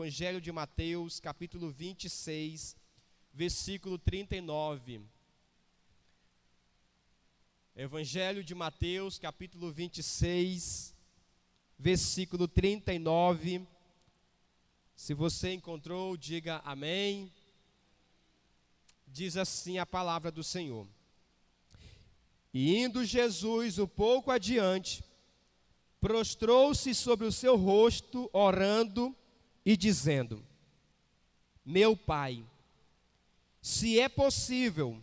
Evangelho de Mateus, capítulo 26, versículo 39. Evangelho de Mateus, capítulo 26, versículo 39. Se você encontrou, diga amém. Diz assim a palavra do Senhor. E indo Jesus um pouco adiante, prostrou-se sobre o seu rosto, orando e dizendo: Meu Pai, se é possível,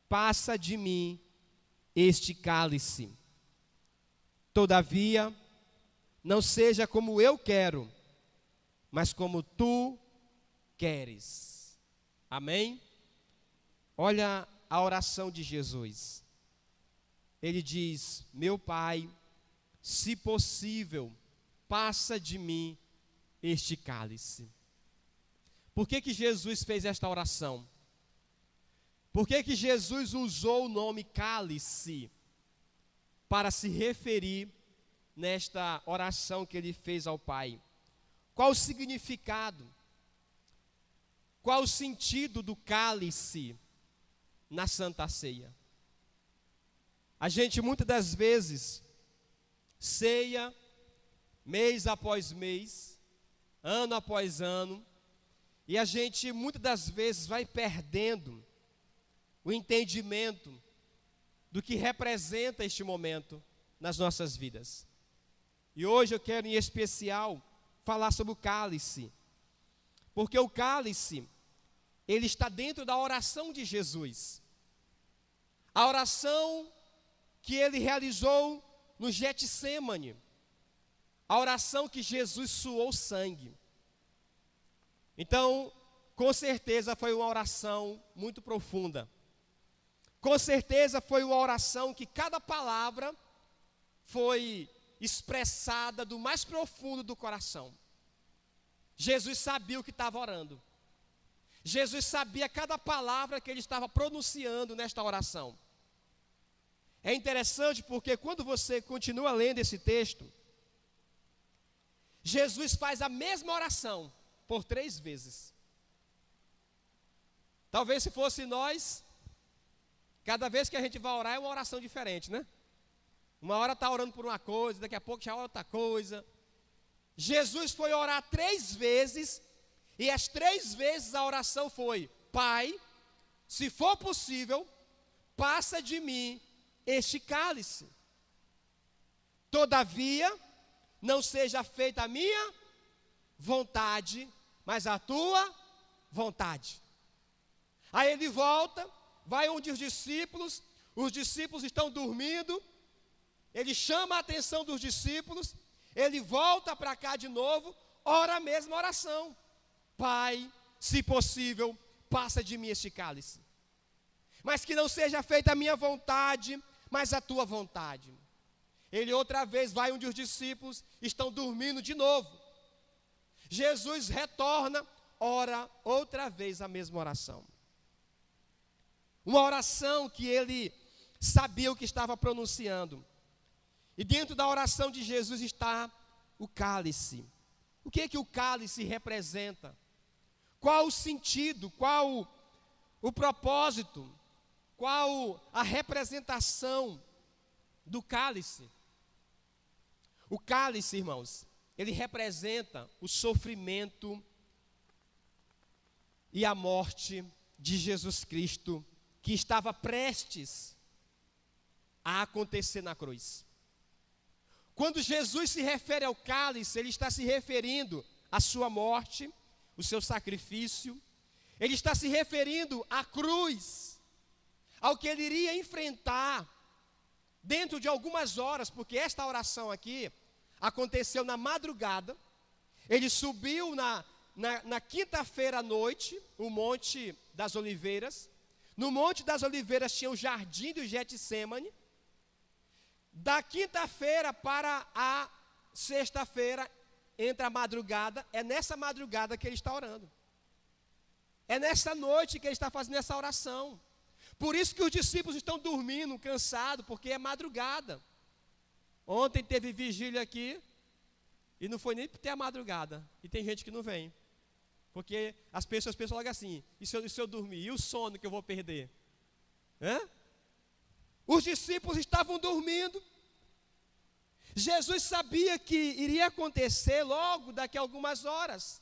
passa de mim este cálice. Todavia, não seja como eu quero, mas como tu queres. Amém? Olha a oração de Jesus. Ele diz: Meu Pai, se possível, passa de mim este cálice. Por que Jesus fez esta oração? Por que Jesus usou o nome cálice para se referir nesta oração que ele fez ao Pai? Qual o significado? Qual o sentido do cálice na Santa Ceia? A gente muitas das vezes ceia mês após mês, ano após ano, e a gente muitas das vezes vai perdendo o entendimento do que representa este momento nas nossas vidas. E hoje eu quero em especial falar sobre o cálice, porque o cálice, ele está dentro da oração de Jesus. A oração que ele realizou no Getsêmani, a oração que Jesus suou sangue. Então, com certeza foi uma oração muito profunda. Com certeza foi uma oração que cada palavra foi expressada do mais profundo do coração. Jesus sabia o que estava orando. Jesus sabia cada palavra que ele estava pronunciando nesta oração. É interessante porque quando você continua lendo esse texto, Jesus faz a mesma oração por 3 vezes. Talvez se fosse nós, cada vez que a gente vai orar é uma oração diferente, né? Uma hora está orando por uma coisa, daqui a pouco já é outra coisa. Jesus foi orar 3 vezes, e as 3 vezes a oração foi: Pai, se for possível, passa de mim este cálice. Todavia, não seja feita a minha vontade, mas a tua vontade. Aí ele volta, vai onde os discípulos estão dormindo, ele chama a atenção dos discípulos, ele volta para cá de novo, ora a mesma oração: Pai, se possível, passa de mim este cálice. Mas que não seja feita a minha vontade, mas a tua vontade. Ele outra vez vai onde os discípulos estão dormindo de novo. Jesus retorna, ora outra vez a mesma oração. Uma oração que ele sabia o que estava pronunciando. E dentro da oração de Jesus está o cálice. O que é que o cálice representa? Qual o sentido? Qual o propósito? Qual a representação do cálice? O cálice, irmãos, ele representa o sofrimento e a morte de Jesus Cristo, que estava prestes a acontecer na cruz. Quando Jesus se refere ao cálice, ele está se referindo à sua morte, o seu sacrifício, ele está se referindo à cruz, ao que ele iria enfrentar dentro de algumas horas, porque esta oração aqui aconteceu na madrugada. Ele subiu na quinta-feira à noite, o Monte das Oliveiras. No Monte das Oliveiras tinha o jardim do Getsêmani. Da quinta-feira para a sexta-feira, entre a madrugada, é nessa madrugada que ele está orando. É nessa noite que ele está fazendo essa oração. Por isso que os discípulos estão dormindo, cansados, porque é madrugada. Ontem teve vigília aqui, E não foi nem até a madrugada. E tem gente que não vem. Porque as pessoas pensam logo assim, e se eu dormir? E o sono que eu vou perder? Os discípulos estavam dormindo. Jesus sabia que iria acontecer logo daqui a algumas horas.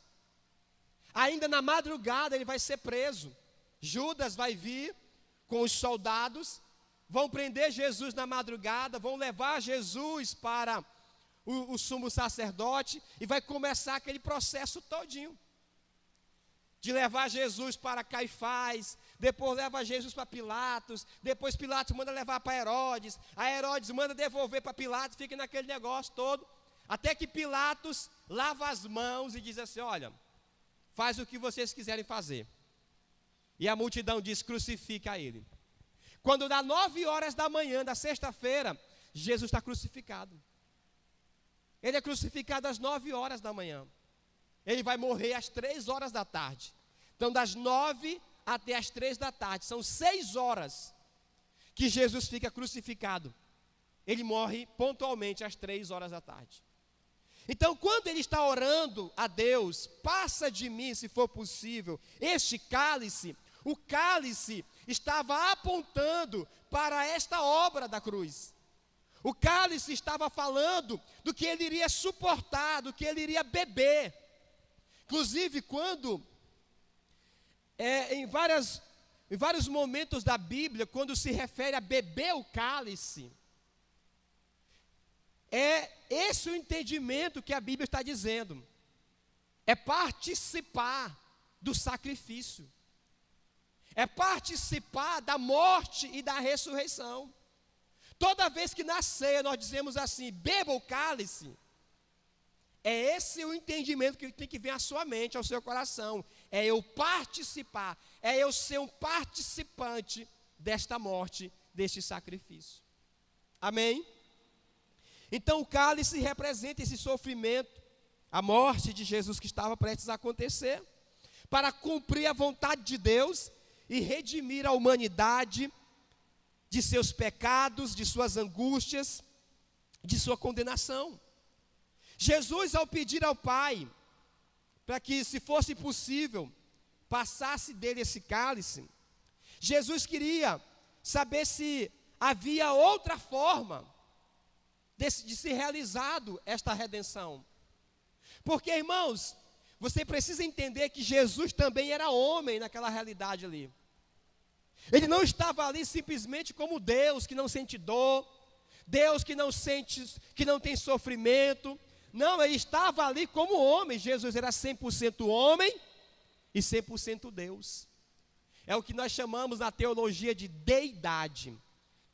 Ainda na madrugada ele vai ser preso. Judas vai vir com os soldados, vão prender Jesus na madrugada, vão levar Jesus para o sumo sacerdote e vai começar aquele processo todinho. De levar Jesus para Caifás, depois leva Jesus para Pilatos, depois Pilatos manda levar para Herodes, a Herodes manda devolver para Pilatos, fica naquele negócio todo, até que Pilatos lava as mãos e diz assim, olha, faz o que vocês quiserem fazer. E a multidão diz, crucifica ele. Quando dá 9 horas da manhã da sexta-feira, Jesus está crucificado. Ele é crucificado às 9 horas da manhã. Ele vai morrer às 3 horas da tarde. Então, das 9 até as 3 da tarde, são 6 horas que Jesus fica crucificado. Ele morre pontualmente às 3 horas da tarde. Então, quando ele está orando a Deus, passa de mim, se for possível, este cálice, o cálice estava apontando para esta obra da cruz. O cálice estava falando do que ele iria suportar, do que ele iria beber. Inclusive, quando, em vários momentos da Bíblia, quando se refere a beber o cálice, é esse o entendimento que a Bíblia está dizendo. É participar do sacrifício. É participar da morte e da ressurreição. Toda vez que na ceia nós dizemos assim, beba o cálice, é esse o entendimento que tem que vir à sua mente, ao seu coração. É eu participar, é eu ser um participante desta morte, deste sacrifício. Amém? Então o cálice representa esse sofrimento, a morte de Jesus que estava prestes a acontecer, para cumprir a vontade de Deus e redimir a humanidade de seus pecados, de suas angústias, de sua condenação. Jesus, ao pedir ao Pai, para que, se fosse possível, passasse dele esse cálice, Jesus queria saber se havia outra forma de ser realizado esta redenção. Porque, irmãos, você precisa entender que Jesus também era homem naquela realidade ali. Ele não estava ali simplesmente como Deus que não sente dor, Deus que não tem sofrimento. Não, ele estava ali como homem. Jesus era 100% homem e 100% Deus. É o que nós chamamos na teologia de deidade,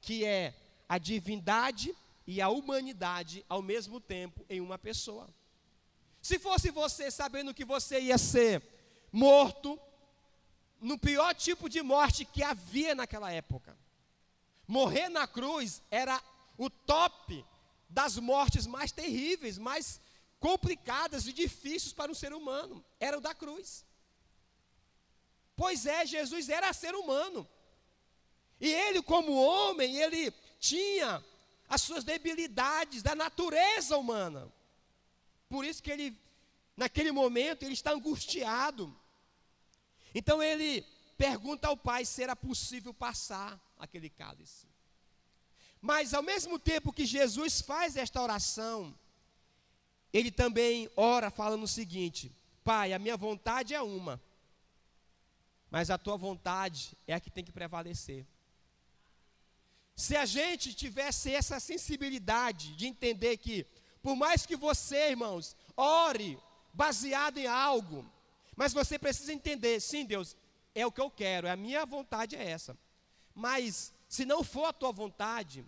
que é a divindade e a humanidade ao mesmo tempo em uma pessoa. Se fosse você sabendo que você ia ser morto, no pior tipo de morte que havia naquela época. Morrer na cruz era o top das mortes mais terríveis, mais complicadas e difíceis para um ser humano. Era o da cruz. Pois é, Jesus era ser humano. E ele, como homem, ele tinha as suas debilidades da natureza humana. Por isso que ele, naquele momento, ele está angustiado. Então ele pergunta ao Pai se era possível passar aquele cálice. Mas ao mesmo tempo que Jesus faz esta oração, ele também ora falando o seguinte: Pai, a minha vontade é uma, mas a tua vontade é a que tem que prevalecer. Se a gente tivesse essa sensibilidade de entender que, por mais que você, irmãos, ore baseado em algo, mas você precisa entender, sim, Deus, é o que eu quero, a minha vontade é essa. Mas, se não for a tua vontade,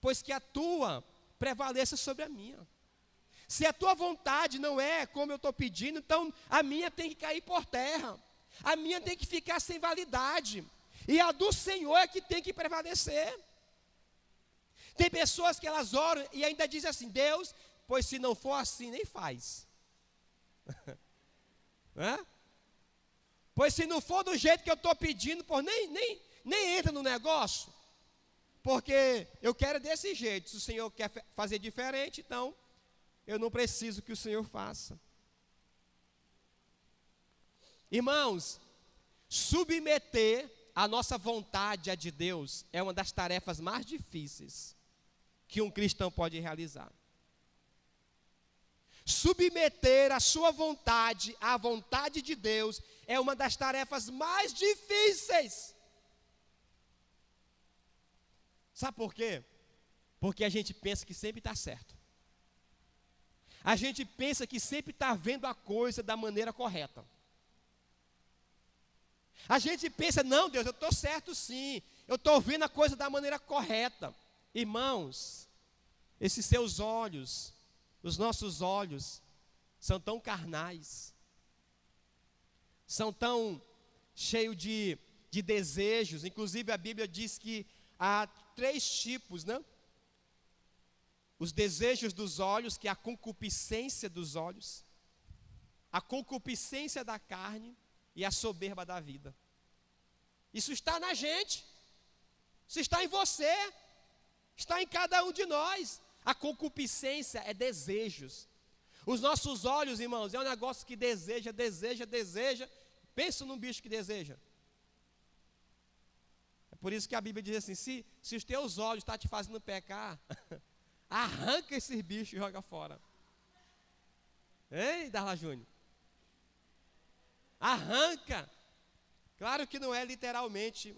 pois que a tua prevaleça sobre a minha. Se a tua vontade não é como eu estou pedindo, então a minha tem que cair por terra. A minha tem que ficar sem validade. E a do Senhor é que tem que prevalecer. Tem pessoas que elas oram e ainda dizem assim: Deus, pois se não for assim, nem faz. Pois se não for do jeito que eu estou pedindo, nem entra no negócio. Porque eu quero desse jeito. Se o Senhor quer fazer diferente, então eu não preciso que o Senhor faça. Irmãos, submeter a nossa vontade à de Deus é uma das tarefas mais difíceis que um cristão pode realizar. Submeter a sua vontade à vontade de Deus é uma das tarefas mais difíceis. Sabe por quê? Porque a gente pensa que sempre está certo. A gente pensa que sempre está vendo a coisa da maneira correta. A gente pensa, não, Deus, eu estou certo sim, eu estou vendo a coisa da maneira correta. Irmãos, esses seus olhos, os nossos olhos, são tão carnais, são tão cheios de desejos. Inclusive a Bíblia diz que há 3 tipos, né? Os desejos dos olhos, que é a concupiscência dos olhos, a concupiscência da carne e a soberba da vida. Isso está na gente, isso está em você, está em cada um de nós. A concupiscência é desejos. Os nossos olhos, irmãos, é um negócio que deseja. Pensa num bicho que deseja. É por isso que a Bíblia diz assim, se os teus olhos estão te fazendo pecar, arranca esses bichos e joga fora. Hein, Darla Júnior? Arranca. Claro que não é literalmente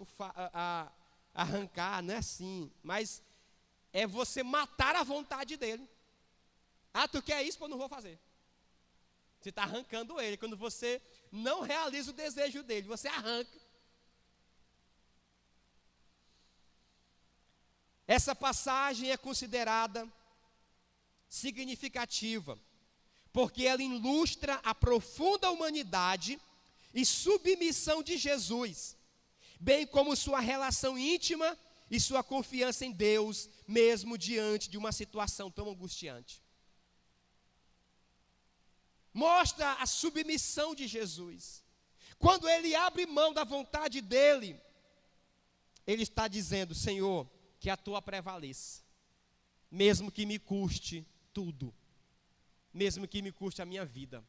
arrancar, não é assim, mas é você matar a vontade dele. Ah, tu quer isso? Pô, não vou fazer. Você está arrancando ele. Quando você não realiza o desejo dele, você arranca. Essa passagem é considerada significativa, porque ela ilustra a profunda humanidade e submissão de Jesus, bem como sua relação íntima e sua confiança em Deus, mesmo diante de uma situação tão angustiante. Mostra a submissão de Jesus. Quando ele abre mão da vontade dele, ele está dizendo, Senhor, que a tua prevaleça, mesmo que me custe tudo, mesmo que me custe a minha vida.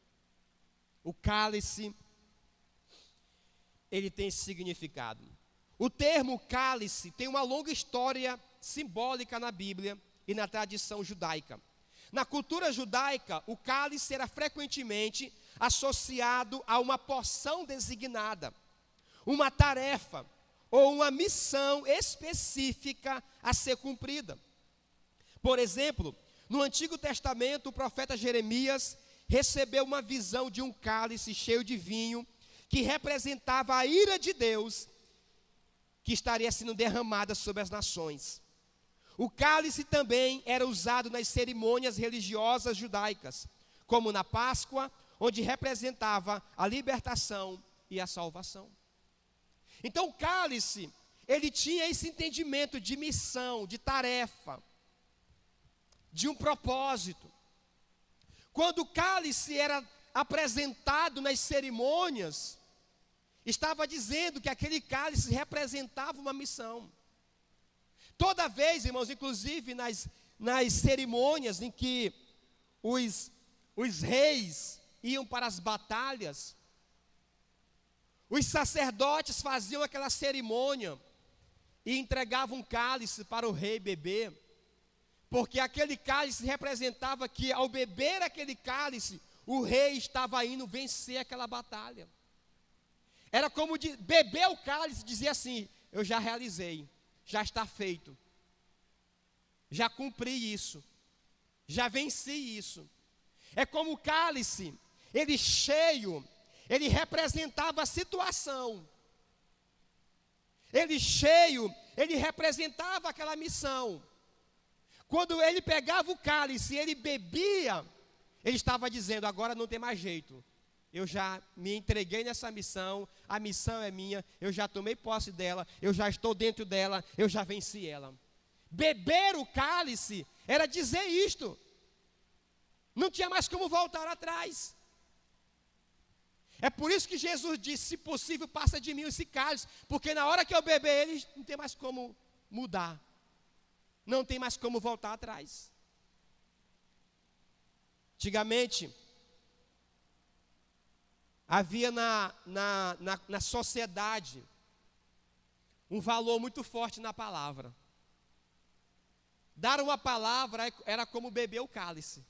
O cálice, ele tem esse significado. O termo cálice tem uma longa história simbólica na Bíblia e na tradição judaica. Na cultura judaica, o cálice era frequentemente associado a uma porção designada, uma tarefa ou uma missão específica a ser cumprida. Por exemplo, no Antigo Testamento, o profeta Jeremias recebeu uma visão de um cálice cheio de vinho que representava a ira de Deus que estaria sendo derramada sobre as nações. O cálice também era usado nas cerimônias religiosas judaicas, como na Páscoa, onde representava a libertação e a salvação. Então o cálice, ele tinha esse entendimento de missão, de tarefa, de um propósito. Quando o cálice era apresentado nas cerimônias, estava dizendo que aquele cálice representava uma missão. Toda vez, irmãos, inclusive nas cerimônias em que os reis iam para as batalhas, os sacerdotes faziam aquela cerimônia e entregavam um cálice para o rei beber, porque aquele cálice representava que ao beber aquele cálice, o rei estava indo vencer aquela batalha. Era como beber o cálice e dizer assim, eu já realizei, já está feito, já cumpri isso, já venci isso. É como o cálice, ele cheio, ele representava a situação. Ele cheio, ele representava aquela missão. Quando ele pegava o cálice e ele bebia, ele estava dizendo, agora não tem mais jeito. Eu já me entreguei nessa missão, a missão é minha, eu já tomei posse dela, eu já estou dentro dela, eu já venci ela. Beber o cálice era dizer isto. Não tinha mais como voltar atrás. É por isso que Jesus disse, se possível, passa de mim esse cálice, porque na hora que eu beber ele, não tem mais como mudar. Não tem mais como voltar atrás. Antigamente, havia na sociedade um valor muito forte na palavra. Dar uma palavra era como beber o cálice.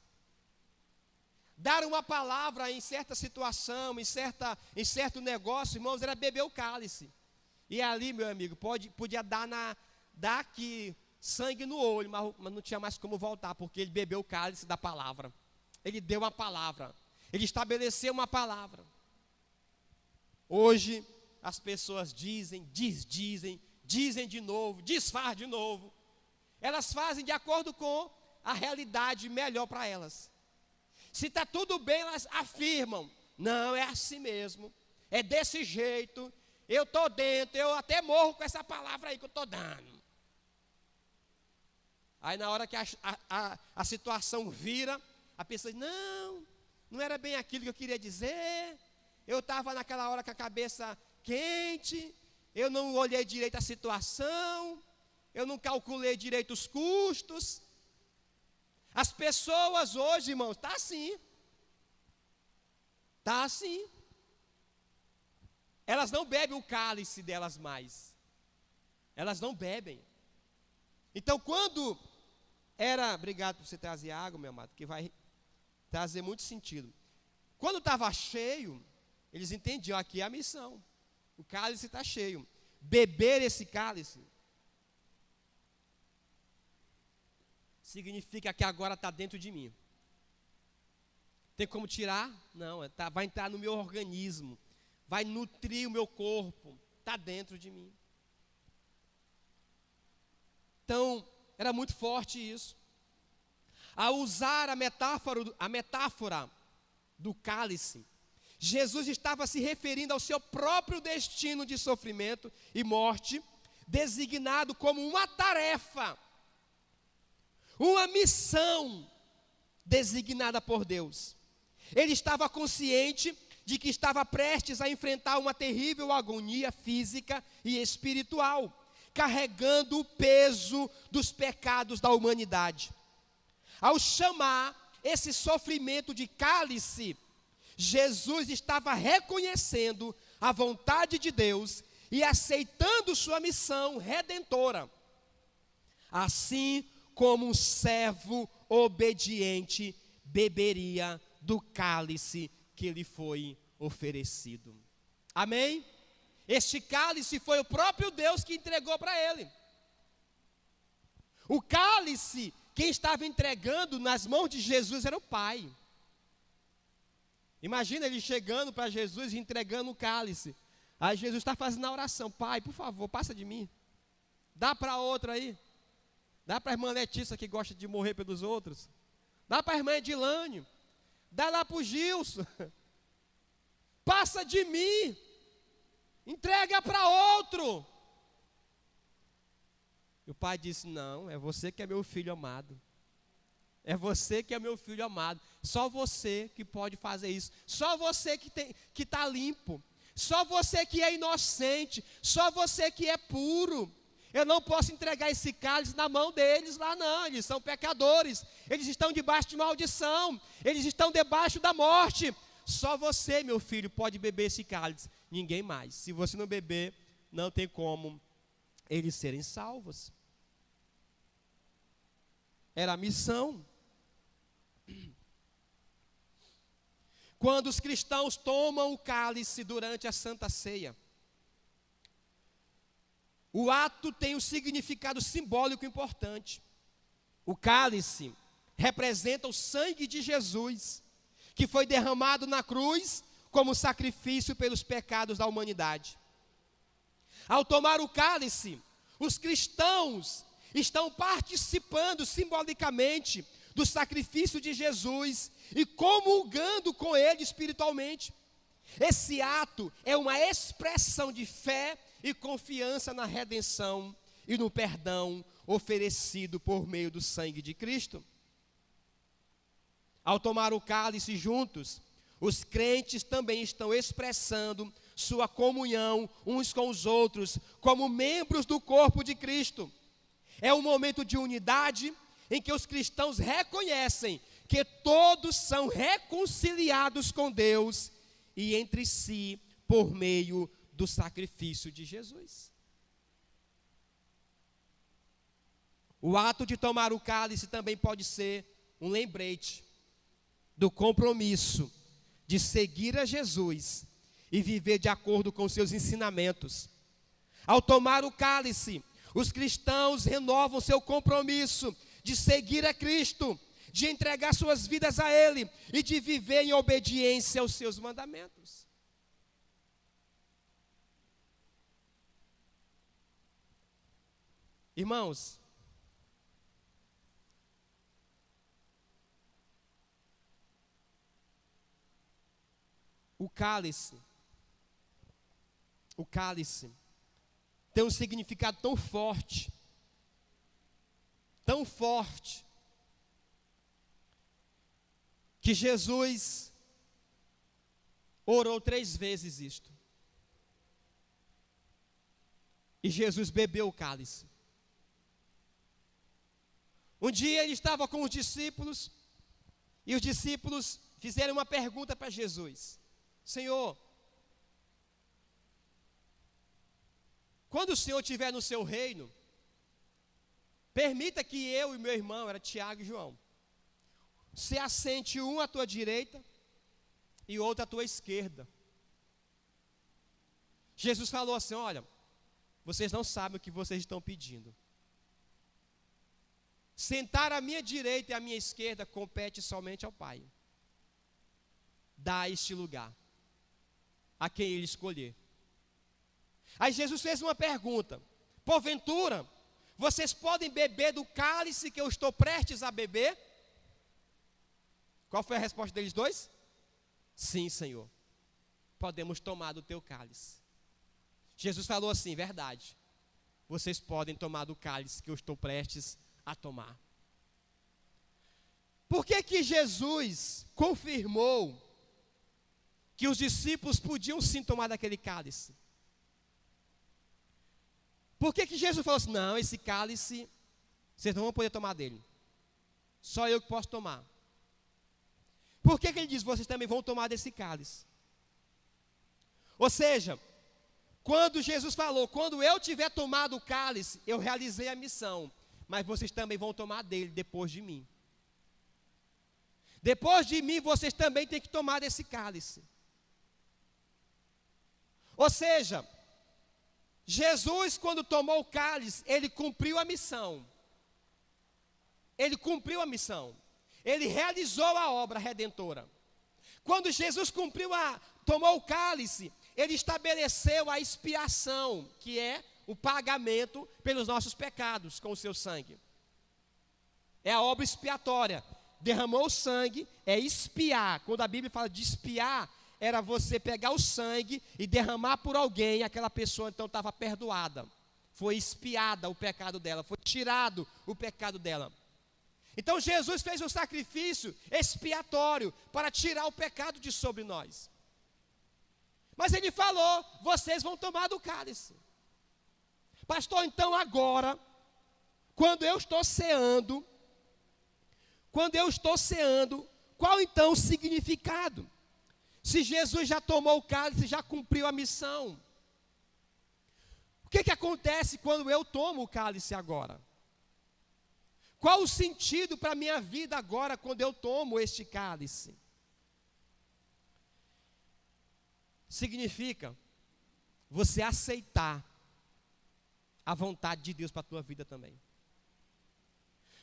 Dar uma palavra em certa situação, em certo negócio, irmãos, era beber o cálice. E ali, meu amigo, podia dar aqui sangue no olho, mas não tinha mais como voltar, porque ele bebeu o cálice da palavra. Ele deu uma palavra. Ele estabeleceu uma palavra. Hoje, as pessoas dizem de novo, desfaz de novo. Elas fazem de acordo com a realidade melhor para elas. Se está tudo bem, elas afirmam, não, é assim mesmo, é desse jeito, eu estou dentro, eu até morro com essa palavra aí que eu estou dando. Aí na hora que a situação vira, a pessoa diz, não era bem aquilo que eu queria dizer, eu estava naquela hora com a cabeça quente, eu não olhei direito a situação, eu não calculei direito os custos. As pessoas hoje, irmãos, está assim. Está assim. Elas não bebem o cálice delas mais. Elas não bebem. Então, quando era... Obrigado por você trazer água, meu amado, que vai trazer muito sentido. Quando estava cheio, eles entendiam, aqui é a missão. O cálice está cheio. Beber esse cálice significa que agora está dentro de mim. Tem como tirar? Não, vai entrar no meu organismo, vai nutrir o meu corpo, está dentro de mim. Então, era muito forte isso. Ao usar a metáfora do cálice, Jesus estava se referindo ao seu próprio destino de sofrimento e morte, designado como uma tarefa, uma missão designada por Deus. Ele estava consciente de que estava prestes a enfrentar uma terrível agonia física e espiritual, carregando o peso dos pecados da humanidade. Ao chamar esse sofrimento de cálice, Jesus estava reconhecendo a vontade de Deus e aceitando sua missão redentora. Assim como um servo obediente beberia do cálice que lhe foi oferecido. Amém? Este cálice foi o próprio Deus que entregou para ele. O cálice, quem estava entregando nas mãos de Jesus era o Pai. Imagina ele chegando para Jesus e entregando o cálice. Aí Jesus está fazendo a oração, Pai, por favor, passa de mim. Dá para outra aí. Dá para a irmã Letícia que gosta de morrer pelos outros. Dá para a irmã Edilânio. Dá lá para o Gilson. Passa de mim. Entrega para outro. E o pai disse, não, é você que é meu filho amado. É você que é meu filho amado. Só você que pode fazer isso. Só você que está limpo. Só você que é inocente. Só você que é puro. Eu não posso entregar esse cálice na mão deles lá não, eles são pecadores, eles estão debaixo de maldição, eles estão debaixo da morte. Só você, meu filho, pode beber esse cálice, ninguém mais. Se você não beber, não tem como eles serem salvos. Era a missão. Quando os cristãos tomam o cálice durante a Santa Ceia, o ato tem um significado simbólico importante. O cálice representa o sangue de Jesus, que foi derramado na cruz como sacrifício pelos pecados da humanidade. Ao tomar o cálice, os cristãos estão participando simbolicamente do sacrifício de Jesus e comungando com ele espiritualmente. Esse ato é uma expressão de fé e confiança na redenção e no perdão oferecido por meio do sangue de Cristo. Ao tomar o cálice juntos, os crentes também estão expressando sua comunhão uns com os outros, como membros do corpo de Cristo. É um momento de unidade em que os cristãos reconhecem que todos são reconciliados com Deus e entre si por meio do sacrifício de Jesus. O ato de tomar o cálice também pode ser um lembrete do compromisso de seguir a Jesus e viver de acordo com seus ensinamentos. Ao tomar o cálice, os cristãos renovam seu compromisso de seguir a Cristo, de entregar suas vidas a Ele e de viver em obediência aos seus mandamentos. Irmãos, o cálice tem um significado tão forte, que Jesus orou 3 vezes isto. E Jesus bebeu o cálice. Um dia ele estava com os discípulos, e os discípulos fizeram uma pergunta para Jesus: Senhor, quando o Senhor estiver no seu reino, permita que eu e meu irmão, era Tiago e João, se assente um à tua direita e outro à tua esquerda. Jesus falou assim: olha, vocês não sabem o que vocês estão pedindo. Sentar à minha direita e à minha esquerda compete somente ao Pai. Dá este lugar a quem Ele escolher. Aí Jesus fez uma pergunta: porventura, vocês podem beber do cálice que eu estou prestes a beber? Qual foi a resposta deles dois? Sim, Senhor, podemos tomar do teu cálice. Jesus falou assim: verdade, vocês podem tomar do cálice que eu estou prestes a tomar. Por que que Jesus confirmou que os discípulos podiam sim tomar daquele cálice? Por que que Jesus falou assim: não, esse cálice, vocês não vão poder tomar dele, só eu que posso tomar? Por que que ele diz: vocês também vão tomar desse cálice? Ou seja, quando Jesus falou: quando eu tiver tomado o cálice, eu realizei a missão, mas vocês também vão tomar dele depois de mim. Depois de mim, vocês também têm que tomar desse cálice. Ou seja, Jesus, quando tomou o cálice, ele cumpriu a missão. Ele cumpriu a missão. Ele realizou a obra redentora. Quando Jesus tomou o cálice, ele estabeleceu a expiação, que é o pagamento pelos nossos pecados com o seu sangue. É a obra expiatória. Derramou o sangue, é expiar. Quando a Bíblia fala de expiar, era você pegar o sangue e derramar por alguém, aquela pessoa então estava perdoada. Foi expiada o pecado dela, foi tirado o pecado dela. Então Jesus fez um sacrifício expiatório para tirar o pecado de sobre nós. Mas ele falou: vocês vão tomar do cálice. Pastor, então agora, quando eu estou ceando, qual então o significado? Se Jesus já tomou o cálice, já cumpriu a missão, o que acontece quando eu tomo o cálice agora? Qual o sentido para a minha vida agora quando eu tomo este cálice? Significa você aceitar a vontade de Deus para a tua vida também.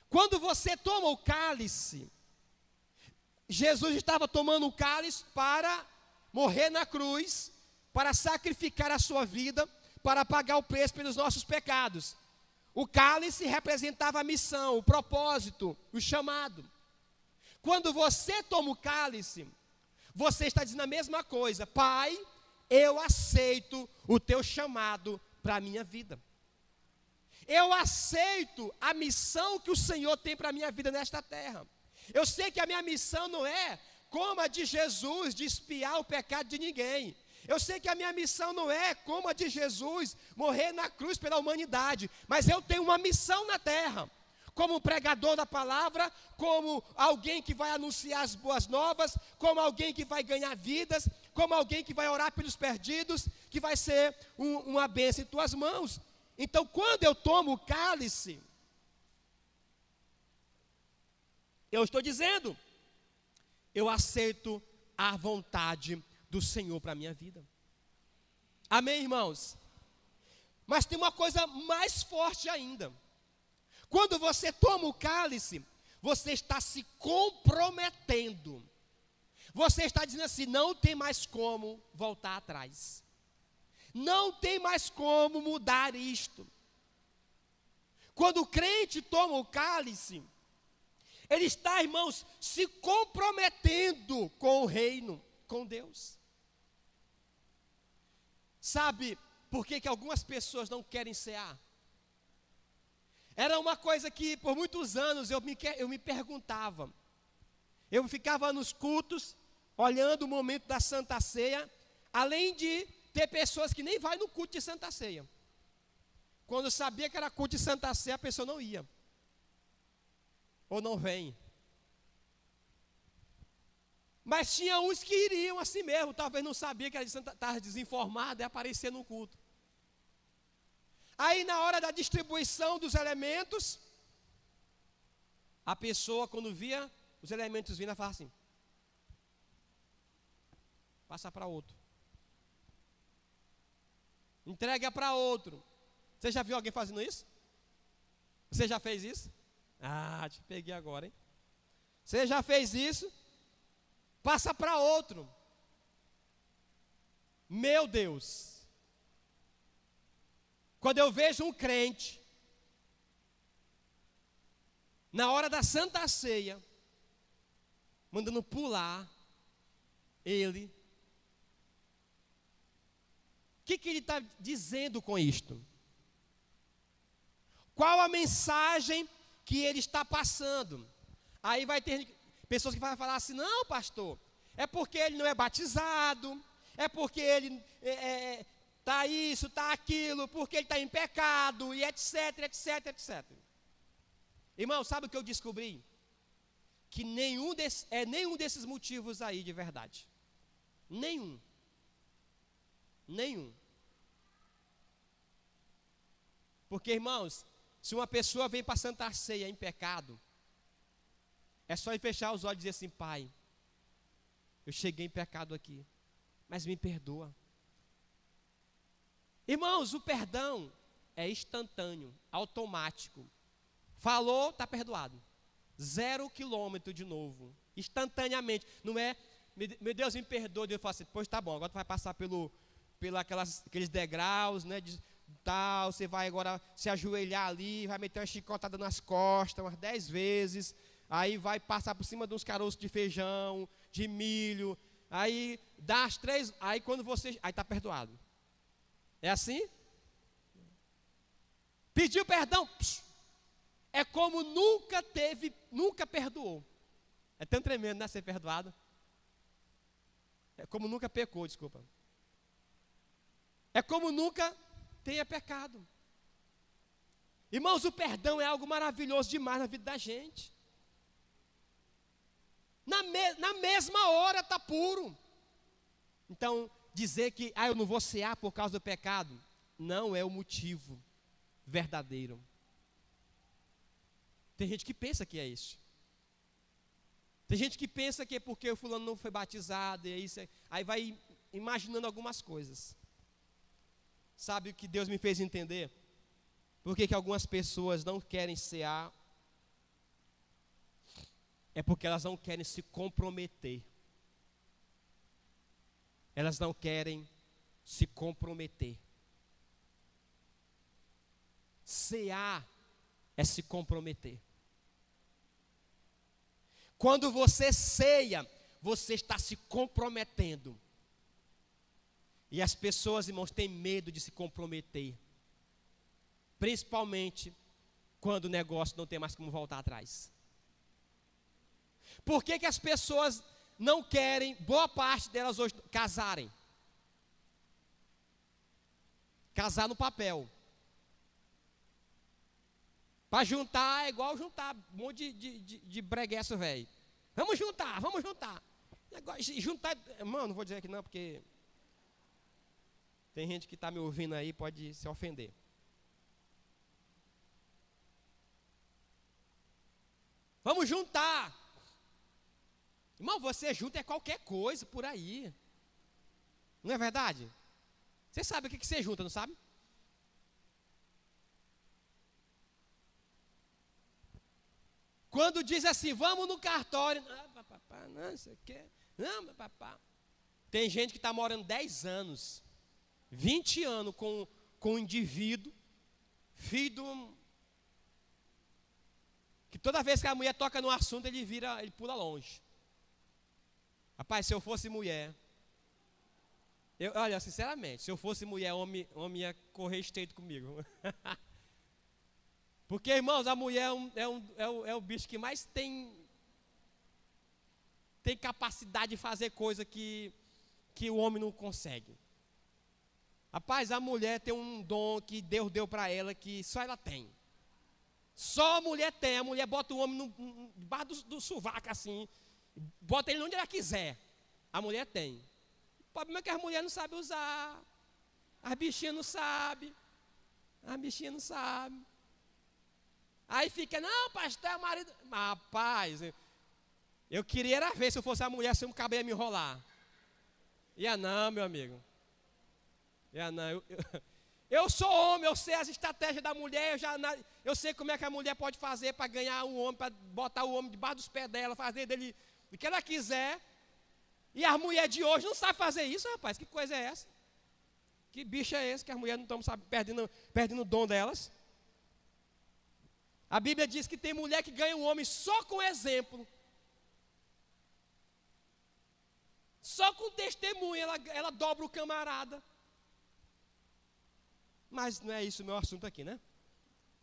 Quando você toma o cálice, Jesus estava tomando o cálice para morrer na cruz, para sacrificar a sua vida, para pagar o preço pelos nossos pecados. O cálice representava a missão, o propósito, o chamado. Quando você toma o cálice, você está dizendo a mesma coisa: Pai, eu aceito o teu chamado para a minha vida. Eu aceito a missão que o Senhor tem para a minha vida nesta terra. Eu sei que a minha missão não é como a de Jesus, de expiar o pecado de ninguém. Eu sei que a minha missão não é como a de Jesus, morrer na cruz pela humanidade. Mas eu tenho uma missão na terra. como um pregador da palavra, como alguém que vai anunciar as boas novas, como alguém que vai ganhar vidas, como alguém que vai orar pelos perdidos, que vai ser uma bênção em tuas mãos. Então, quando eu tomo o cálice, eu estou dizendo, eu aceito a vontade do Senhor para a minha vida. Amém, irmãos? Mas tem uma coisa mais forte ainda. Quando você toma o cálice, você está se comprometendo. Você está dizendo assim, não tem mais como voltar atrás. Não tem mais como mudar isto. Quando o crente toma o cálice, ele está, irmãos, se comprometendo com o reino, com Deus. Sabe por que algumas pessoas não querem cear? Era uma coisa que por muitos anos eu me perguntava. Eu ficava nos cultos, olhando o momento da Santa Ceia, além de ter pessoas que nem vai no culto de Santa Ceia. Quando sabia que era culto de Santa Ceia, a pessoa não ia. Ou não vem. Mas tinha uns que iriam assim mesmo, talvez não sabia que era de Santa, estava desinformado e aparecia no culto. Aí na hora da distribuição dos elementos, a pessoa quando via os elementos vindo, ela falava assim, passa para outro. Entrega para outro. Você já viu alguém fazendo isso? Você já fez isso? Ah, te peguei agora, hein? Você já fez isso? Passa para outro. Meu Deus. Quando eu vejo um crente, na hora da Santa Ceia, mandando pular, ele, o que ele está dizendo com isto? Qual a mensagem que ele está passando? Aí vai ter pessoas que vão falar assim, não pastor, é porque ele não é batizado, é porque ele está isso, está aquilo, porque ele está em pecado, e etc, etc, etc. Irmão, sabe o que eu descobri? Que nenhum desses motivos aí de verdade. Nenhum. Porque, irmãos, se uma pessoa vem para a Santa Ceia em pecado, é só ir fechar os olhos e dizer assim, Pai, eu cheguei em pecado aqui, mas me perdoa. Irmãos, o perdão é instantâneo, automático. Falou, está perdoado. 0 quilômetro de novo, instantaneamente. Não é, meu Deus, me perdoa. Deus fala assim, pois tá bom, agora tu vai passar aqueles degraus, né, de tal, você vai agora se ajoelhar ali, vai meter uma chicotada nas costas umas 10 vezes, aí vai passar por cima de uns caroços de feijão, de milho, aí dá as 3, aí quando você, aí está perdoado. É assim? Pediu perdão, é como nunca perdoou. É tão tremendo, né, ser perdoado. É como nunca pecou, desculpa. É como nunca tenha pecado. Irmãos, o perdão é algo maravilhoso demais na vida da gente. Na mesma hora está puro. Então, dizer que eu não vou cear por causa do pecado, não é o motivo verdadeiro. Tem gente que pensa que é isso. Tem gente que pensa que é porque o fulano não foi batizado, e aí vai imaginando algumas coisas. Sabe o que Deus me fez entender? Por que algumas pessoas não querem cear? É porque elas não querem se comprometer. Elas não querem se comprometer. Cear é se comprometer. Quando você ceia, você está se comprometendo. E as pessoas, irmãos, têm medo de se comprometer. Principalmente quando o negócio não tem mais como voltar atrás. Por que as pessoas não querem, boa parte delas hoje, casarem? Casar no papel. Para juntar é igual juntar um monte de bregueço, velho. Vamos juntar, vamos juntar. Juntar, mano, não vou dizer aqui não, porque tem gente que está me ouvindo aí, pode se ofender. Vamos juntar. Irmão, você junta é qualquer coisa por aí. Não é verdade? Você sabe o que você junta, não sabe? Quando diz assim, vamos no cartório. Não, papá, não, isso aqui. Não, papá. Tem gente que está morando 10 anos, 20 anos com um indivíduo, filho de um... que toda vez que a mulher toca no assunto, ele pula longe. Rapaz, se eu fosse mulher, olha, sinceramente, se eu fosse mulher, homem ia correr estreito comigo. Porque, irmãos, a mulher é o bicho que mais tem capacidade de fazer coisa que o homem não consegue. Rapaz, a mulher tem um dom que Deus deu para ela que só ela tem. Só a mulher tem. A mulher bota o homem debaixo do sovaco assim, bota ele onde ela quiser. A mulher tem. O problema é que as mulheres não sabem usar. As bichinhas não sabem. Aí fica, não, pastor, é o marido. Rapaz, eu queria era ver se eu fosse a mulher, se o cabelo ia me enrolar. Ia não, meu amigo. Ia não. Eu sou homem, eu sei as estratégias da mulher, eu sei como é que a mulher pode fazer para ganhar um homem, para botar o homem debaixo dos pés dela, fazer dele o que ela quiser. E as mulheres de hoje não sabem fazer isso, rapaz. Que coisa é essa? Que bicho é esse que as mulheres não estão perdendo o dom delas? A Bíblia diz que tem mulher que ganha um homem só com exemplo. Só com testemunho ela dobra o camarada. Mas não é isso o meu assunto aqui, né?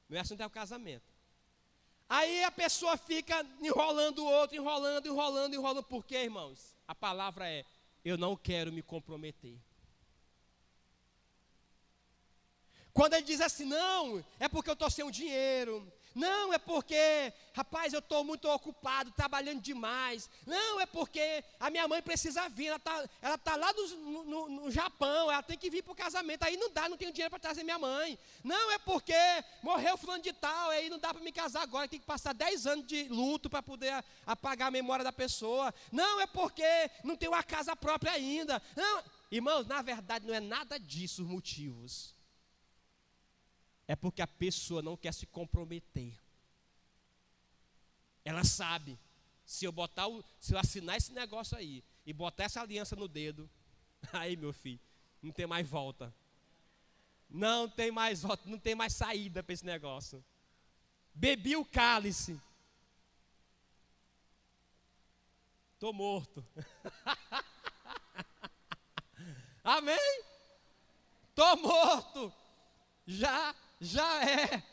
Meu assunto é o casamento. Aí a pessoa fica enrolando o outro, enrolando. Por quê, irmãos? A palavra é, eu não quero me comprometer. Quando ele diz assim, não, é porque eu estou sem o dinheiro. Não, é porque, rapaz, eu estou muito ocupado, trabalhando demais. Não, é porque a minha mãe precisa vir, ela tá lá no Japão, ela tem que vir para o casamento. Aí não tenho dinheiro para trazer minha mãe. Não, é porque morreu fulano de tal, aí não dá para me casar agora, tem que passar 10 anos de luto para poder apagar a memória da pessoa. Não, é porque não tenho uma casa própria ainda. Não, irmãos, na verdade não é nada disso os motivos. É porque a pessoa não quer se comprometer. Ela sabe, se eu assinar esse negócio aí e botar essa aliança no dedo, aí, meu filho, não tem mais volta. Não tem mais volta, não tem mais saída para esse negócio. Bebi o cálice. Estou morto. Amém? Estou morto. Já é.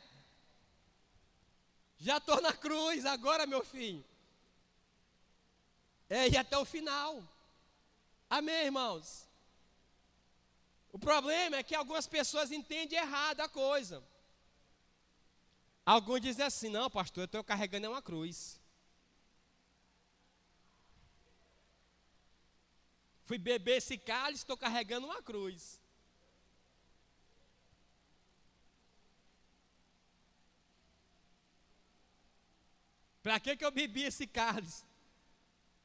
Já estou na cruz agora, meu filho. É ir até o final. Amém, irmãos? O problema é que algumas pessoas entendem errado a coisa. Alguns dizem assim, não, pastor, eu estou carregando uma cruz. Fui beber esse cálice, estou carregando uma cruz. Para que eu bebi esse cálice?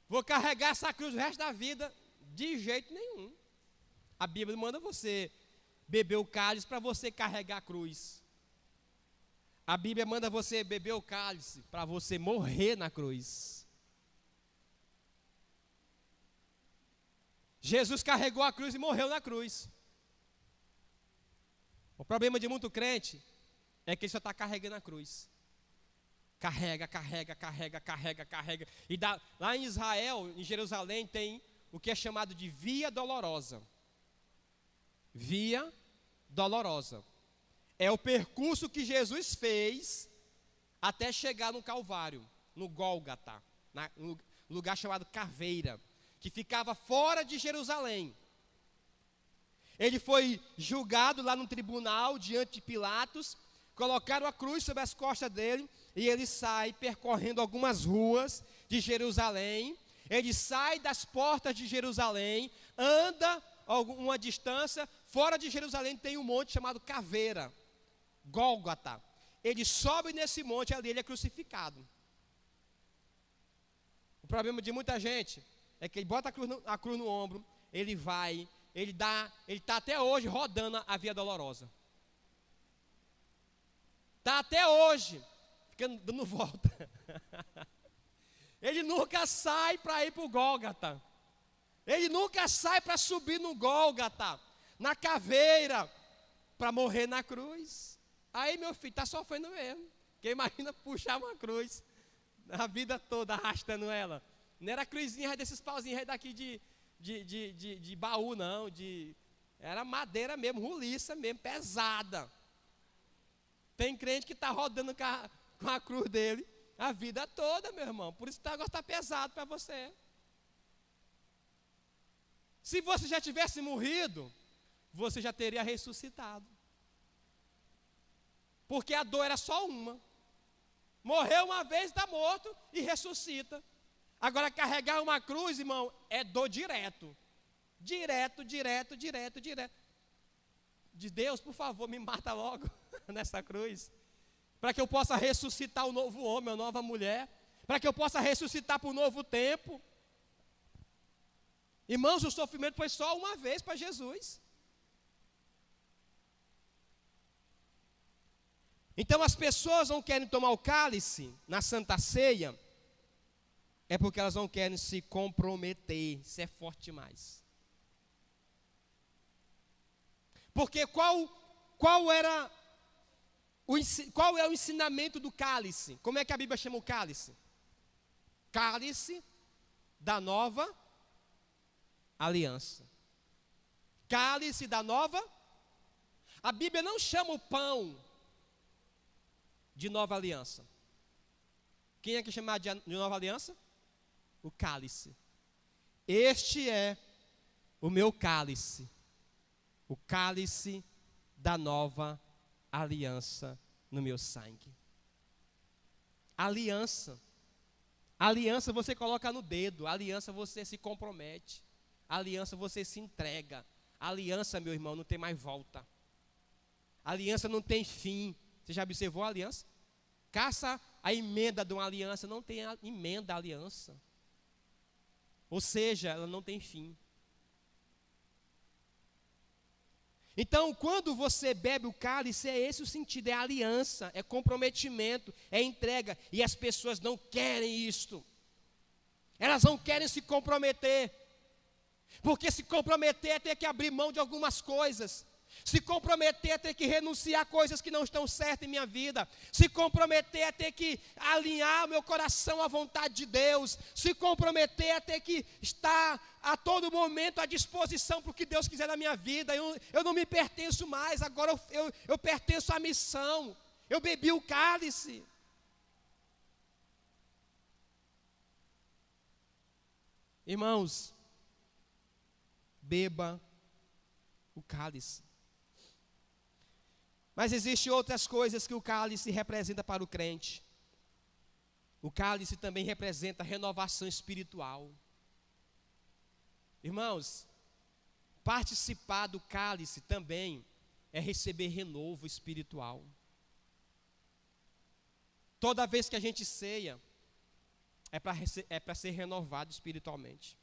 Vou carregar essa cruz o resto da vida? De jeito nenhum. A Bíblia manda você beber o cálice para você carregar a cruz. A Bíblia manda você beber o cálice para você morrer na cruz. Jesus carregou a cruz e morreu na cruz. O problema de muito crente é que ele só está carregando a cruz. Carrega. E lá em Israel, em Jerusalém, tem o que é chamado de Via Dolorosa. Via Dolorosa. É o percurso que Jesus fez até chegar no Calvário, no Gólgata, no lugar chamado Caveira, que ficava fora de Jerusalém. Ele foi julgado lá no tribunal, diante de Pilatos, colocaram a cruz sobre as costas dele, e ele sai percorrendo algumas ruas de Jerusalém. Ele sai das portas de Jerusalém, anda uma distância, fora de Jerusalém tem um monte chamado Caveira, Gólgota. Ele sobe nesse monte ali, ele é crucificado. O problema de muita gente é que ele bota a cruz no ombro, ele vai, ele está até hoje rodando a Via Dolorosa. Está até hoje, ficando dando volta. Ele nunca sai para ir para o Gólgota. Ele nunca sai para subir no Gólgota, na caveira, para morrer na cruz. Aí, meu filho, está sofrendo mesmo. Porque imagina puxar uma cruz a vida toda arrastando ela. Não era cruzinha desses pauzinhos daqui de baú, não. Era madeira mesmo, roliça mesmo, pesada. Tem crente que está rodando com a cruz dele a vida toda, meu irmão. Por isso que o negócio está pesado para você. Se você já tivesse morrido, você já teria ressuscitado. Porque a dor era só uma. Morreu uma vez, está morto e ressuscita. Agora carregar uma cruz, irmão, é dor direto. Direto. De Deus, por favor, me mata logo nessa cruz. Para que eu possa ressuscitar o novo homem, a nova mulher. Para que eu possa ressuscitar para o novo tempo. Irmãos, o sofrimento foi só uma vez para Jesus. Então as pessoas não querem tomar o cálice na Santa Ceia, é porque elas não querem se comprometer. Isso é forte demais. Porque qual é o ensinamento do cálice? Como é que a Bíblia chama o cálice? Cálice da nova aliança. Cálice da nova. A Bíblia não chama o pão de nova aliança. Quem é que chama de nova aliança? O cálice. Este é o meu cálice. O cálice da nova aliança no meu sangue. Aliança. Aliança você coloca no dedo. Aliança você se compromete. Aliança você se entrega. Aliança, meu irmão, não tem mais volta. Aliança não tem fim. Você já observou a aliança? Caça a emenda de uma aliança, não tem a emenda da aliança. Ou seja, ela não tem fim. Então, quando você bebe o cálice, é esse o sentido, é aliança, é comprometimento, é entrega. E as pessoas não querem isto. Elas não querem se comprometer. Porque se comprometer é ter que abrir mão de algumas coisas. Se comprometer é ter que renunciar a coisas que não estão certas em minha vida. Se comprometer é ter que alinhar o meu coração à vontade de Deus. Se comprometer é ter que estar a todo momento à disposição para o que Deus quiser na minha vida. Eu não me pertenço mais, agora eu pertenço à missão. Eu bebi o cálice. Irmãos, beba o cálice. Mas existem outras coisas que o cálice representa para o crente. O cálice também representa renovação espiritual. Irmãos, participar do cálice também é receber renovo espiritual. Toda vez que a gente ceia, é para ser renovado espiritualmente.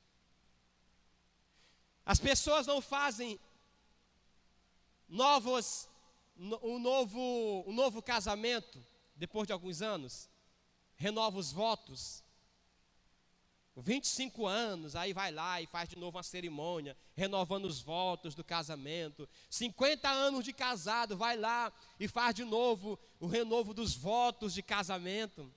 As pessoas não fazem um novo casamento, depois de alguns anos, renova os votos, 25 anos, aí vai lá e faz de novo uma cerimônia, renovando os votos do casamento, 50 anos de casado, vai lá e faz de novo o renovo dos votos de casamento.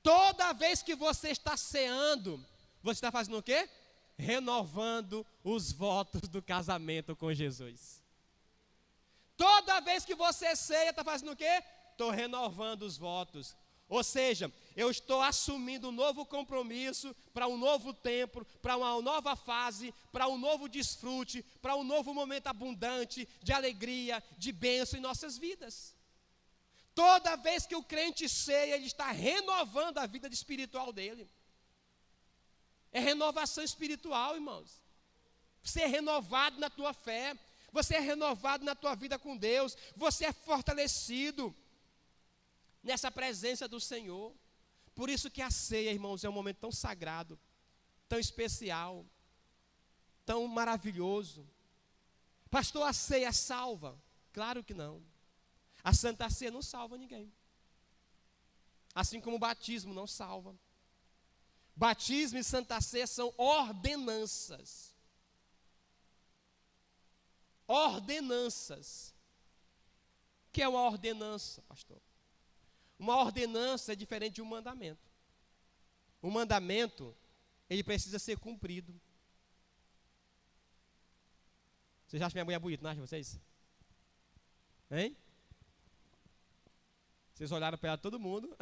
Toda vez que você está ceando, você está fazendo o quê? Renovando os votos do casamento com Jesus. Toda vez que você ceia, está fazendo o quê? Estou renovando os votos. Ou seja, eu estou assumindo um novo compromisso para um novo tempo, para uma nova fase, para um novo desfrute, para um novo momento abundante de alegria, de bênção em nossas vidas. Toda vez que o crente ceia, ele está renovando a vida espiritual dele. É renovação espiritual, irmãos. Você é renovado na tua fé, você é renovado na tua vida com Deus, você é fortalecido nessa presença do Senhor. Por isso que a ceia, irmãos, é um momento tão sagrado, tão especial, tão maravilhoso. Pastor, a ceia salva? Claro que não. A Santa Ceia não salva ninguém. Assim como o batismo não salva. Batismo e Santa Ceia são ordenanças. Ordenanças. O que é uma ordenança, pastor? Uma ordenança é diferente de um mandamento. O mandamento, ele precisa ser cumprido. Vocês acham minha mulher bonita, não acham vocês? Hein? Vocês olharam para ela, todo mundo.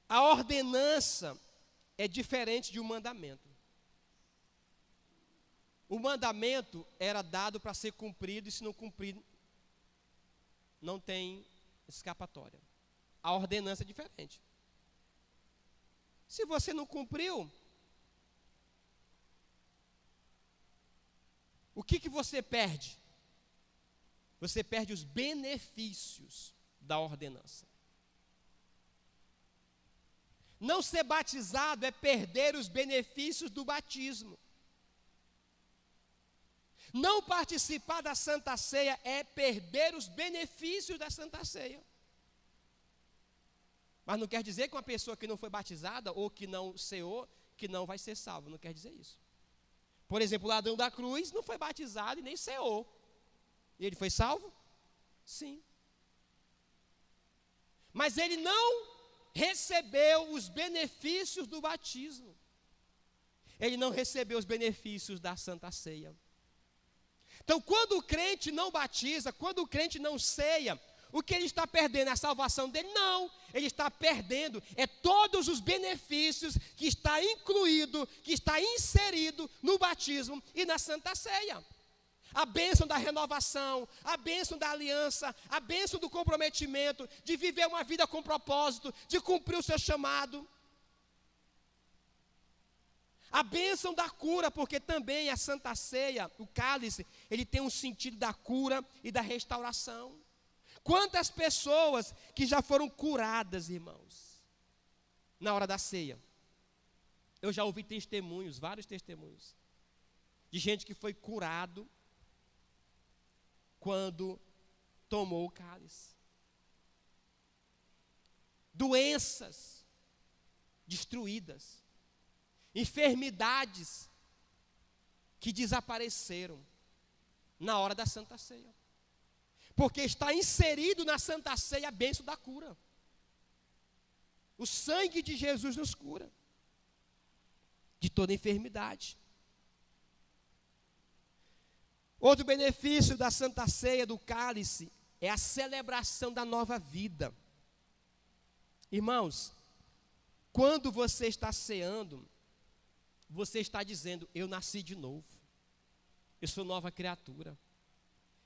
A ordenança é diferente de um mandamento. O mandamento era dado para ser cumprido, e se não cumprir, não tem escapatória. A ordenança é diferente. Se você não cumpriu, o que você perde? Você perde os benefícios da ordenança. Não ser batizado é perder os benefícios do batismo. Não participar da Santa Ceia é perder os benefícios da Santa Ceia. Mas não quer dizer que uma pessoa que não foi batizada ou que não ceou, que não vai ser salvo. Não quer dizer isso. Por exemplo, o ladrão da cruz não foi batizado e nem ceou. E ele foi salvo? Sim. Mas ele não recebeu os benefícios do batismo. Ele não recebeu os benefícios da Santa Ceia. Então, quando o crente não batiza, quando o crente não ceia, o que ele está perdendo? É a salvação dele? Não, ele está perdendo todos os benefícios que está incluído, que está inserido no batismo e na Santa Ceia. A bênção da renovação, a bênção da aliança, a bênção do comprometimento, de viver uma vida com propósito, de cumprir o seu chamado. A bênção da cura, porque também a Santa Ceia, o cálice, ele tem um sentido da cura e da restauração. Quantas pessoas que já foram curadas, irmãos, na hora da ceia? Eu já ouvi testemunhos, vários testemunhos, de gente que foi curado quando tomou o cálice. Doenças destruídas, enfermidades que desapareceram na hora da Santa Ceia. Porque está inserido na Santa Ceia a bênção da cura. O sangue de Jesus nos cura de toda enfermidade. Outro benefício da Santa Ceia, do cálice, é a celebração da nova vida. Irmãos, quando você está ceando, você está dizendo: eu nasci de novo, eu sou nova criatura,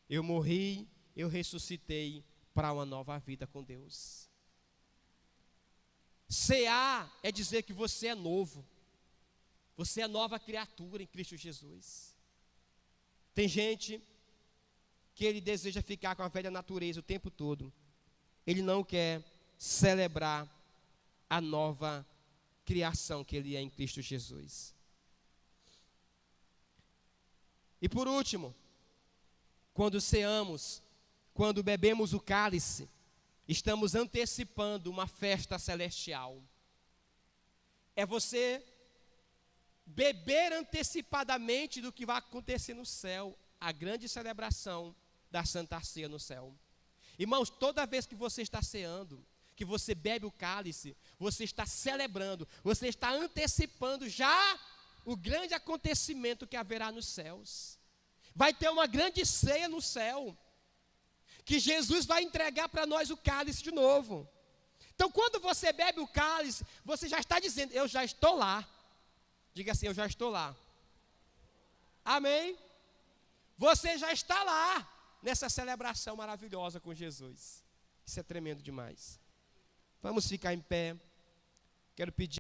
eu morri, eu ressuscitei para uma nova vida com Deus. Cear é dizer que você é novo, você é nova criatura em Cristo Jesus. Tem gente que ele deseja ficar com a velha natureza o tempo todo, ele não quer celebrar a nova criação que ele é em Cristo Jesus. E por último, quando ceamos, quando bebemos o cálice, estamos antecipando uma festa celestial. É você beber antecipadamente do que vai acontecer no céu, a grande celebração da Santa Ceia no céu. Irmãos, toda vez que você está ceando, que você bebe o cálice, você está celebrando, você está antecipando já o grande acontecimento que haverá nos céus. Vai ter uma grande ceia no céu, que Jesus vai entregar para nós o cálice de novo. Então, quando você bebe o cálice, você já está dizendo, eu já estou lá. Diga assim, eu já estou lá. Amém? Você já está lá, nessa celebração maravilhosa com Jesus. Isso é tremendo demais. Vamos ficar em pé. Quero pedir